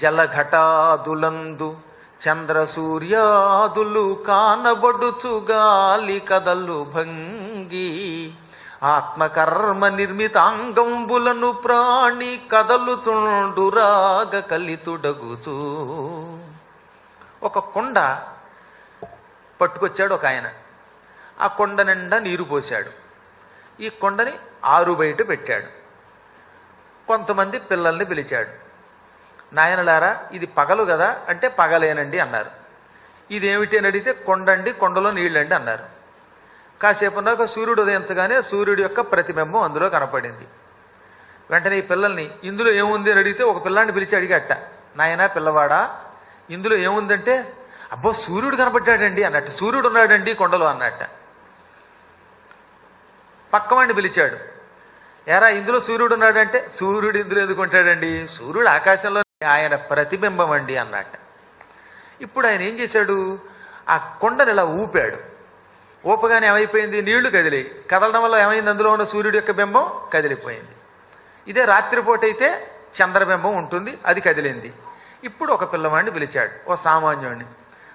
జలఘటాదులందు చంద్రసూర్యాదులు కానబడుచు గాలి కదలు భంగి ఆత్మకర్మ నిర్మితాంగంబులను ప్రాణి కదలుతుండురాగ కలితుడగుచూ. ఒక కొండ పట్టుకొచ్చాడు ఒక ఆయన. ఆ కొండ నిండా నీరు పోశాడు. ఈ కొండని ఆరు బయట పెట్టాడు. కొంతమంది పిల్లల్ని పిలిచాడు. నాయనలారా, ఇది పగలు కదా అంటే పగలేనండి అన్నారు. ఇదేమిటి అని అడిగితే కొండండి, కొండలో నీళ్ళండి అన్నారు. కాసేపు ఉన్నాక సూర్యుడు ఉదయించగానే సూర్యుడి యొక్క ప్రతిబింబం అందులో కనపడింది. వెంటనే ఈ పిల్లల్ని ఇందులో ఏముంది అని అడిగితే ఒక పిల్లాన్ని పిలిచి అడిగట, నాయనా పిల్లవాడా ఇందులో ఏముందంటే, అబ్బో సూర్యుడు కనపడ్డాడండి అన్నట్ట. సూర్యుడు ఉన్నాడండి కొండలో అన్నట్ట. పక్కవాడిని పిలిచాడు, ఎరా ఇందులో సూర్యుడు ఉన్నాడంటే, సూర్యుడు ఇందులో ఎందుకు ఉంటాడండి, సూర్యుడు ఆకాశంలో ఆయన ప్రతిబింబం అండి అన్నట్ట. ఇప్పుడు ఆయన ఏం చేశాడు, ఆ కొండని ఇలా ఊపాడు. ఊపగానే ఏమైపోయింది, నీళ్లు కదిలాయి. కదలడం వల్ల ఏమైంది, అందులో ఉన్న సూర్యుడి యొక్క బింబం కదిలిపోయింది. ఇదే రాత్రిపూట అయితే చంద్రబింబం ఉంటుంది, అది కదిలింది. ఇప్పుడు ఒక పిల్లవాడిని పిలిచాడు, ఓ సామాన్యుడిని.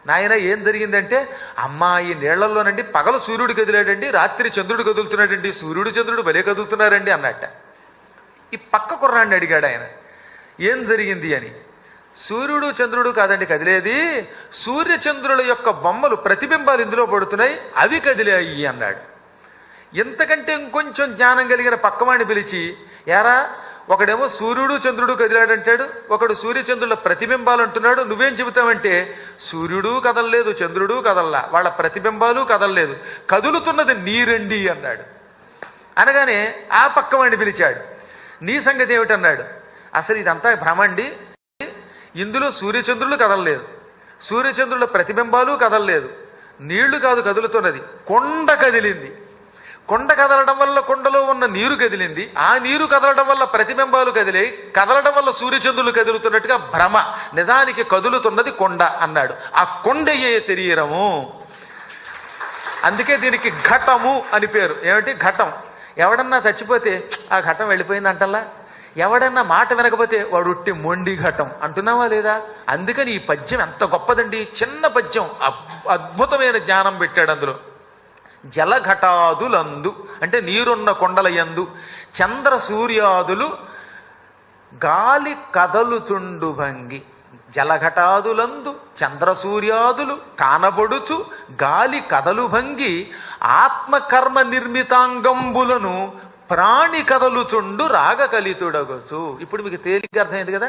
నాయన ఏం జరిగిందంటే, అమ్మా ఈ నీళ్లలోనండి పగలు సూర్యుడు కదిలాడండి, రాత్రి చంద్రుడు కదులుతున్నాడండి, సూర్యుడు చంద్రుడు భలే కదులుతున్నారండి అన్నట్ట. ఈ పక్క కుర్రాడిని అడిగాడు ఆయన, ఏం జరిగింది అని. సూర్యుడు చంద్రుడు కాదండి కదిలేది, సూర్యచంద్రుల యొక్క బొమ్మలు ప్రతిబింబాలు ఇందులో పడుతున్నాయి, అవి కదిలాయి అన్నాడు. ఎంతకంటే ఇంకొంచెం జ్ఞానం కలిగిన పక్కవాడిని పిలిచి, ఎరా ఒకడేమో సూర్యుడు చంద్రుడు కదిలాడంటాడు, ఒకడు సూర్యచంద్రుల ప్రతిబింబాలు అంటున్నాడు, నువ్వేం చెబుతావంటే సూర్యుడు కదలలేదు చంద్రుడు కదల్లా, వాళ్ళ ప్రతిబింబాలు కదలలేదు, కదులుతున్నది నీరండి అన్నాడు. అనగానే ఆ పక్కవాడిని పిలిచాడు, నీ సంగతి ఏమిటన్నాడు. అసలు ఇదంతా భ్రమండి, ఇందులో సూర్యచంద్రులు కదలలేదు, సూర్యచంద్రుల ప్రతిబింబాలు కదలలేదు, నీళ్లు కాదు కదులుతున్నది, కొండ కదిలింది. కొండ కదలడం వల్ల కొండలో ఉన్న నీరు కదిలింది, ఆ నీరు కదలడం వల్ల ప్రతిబింబాలు కదిలాయి, కదలడం వల్ల సూర్యచంద్రులు కదులుతున్నట్టుగా భ్రమ, నిజానికి కదులుతున్నది కొండ అన్నాడు. ఆ కొండయే శరీరము, అందుకే దీనికి ఘటము అని పేరు. ఏమిటి ఘటం, ఎవడన్నా చచ్చిపోతే ఆ ఘటం వెళ్ళిపోయింది అంటల్లా, ఎవడన్నా మాట వినకపోతే వాడు ఉట్టి మొండి ఘటం అంటున్నావా లేదా. అందుకని ఈ పద్యం ఎంత గొప్పదండి, చిన్న పద్యం, అద్భుతమైన జ్ఞానం పెట్టాడు అందులో. జలఘటాదులందు అంటే నీరున్న కొండల యందు చంద్ర సూర్యాదులు గాలి కదలుచుండు భంగి. జలఘటాదులందు చంద్ర సూర్యాదులు కానబడుచు గాలి కదలు భంగి ఆత్మకర్మ నిర్మితాంగంబులను ప్రాణి కదలుచుండు రాగ కలితుడగొచ్చు. ఇప్పుడు మీకు తేలిక అర్థమైంది కదా.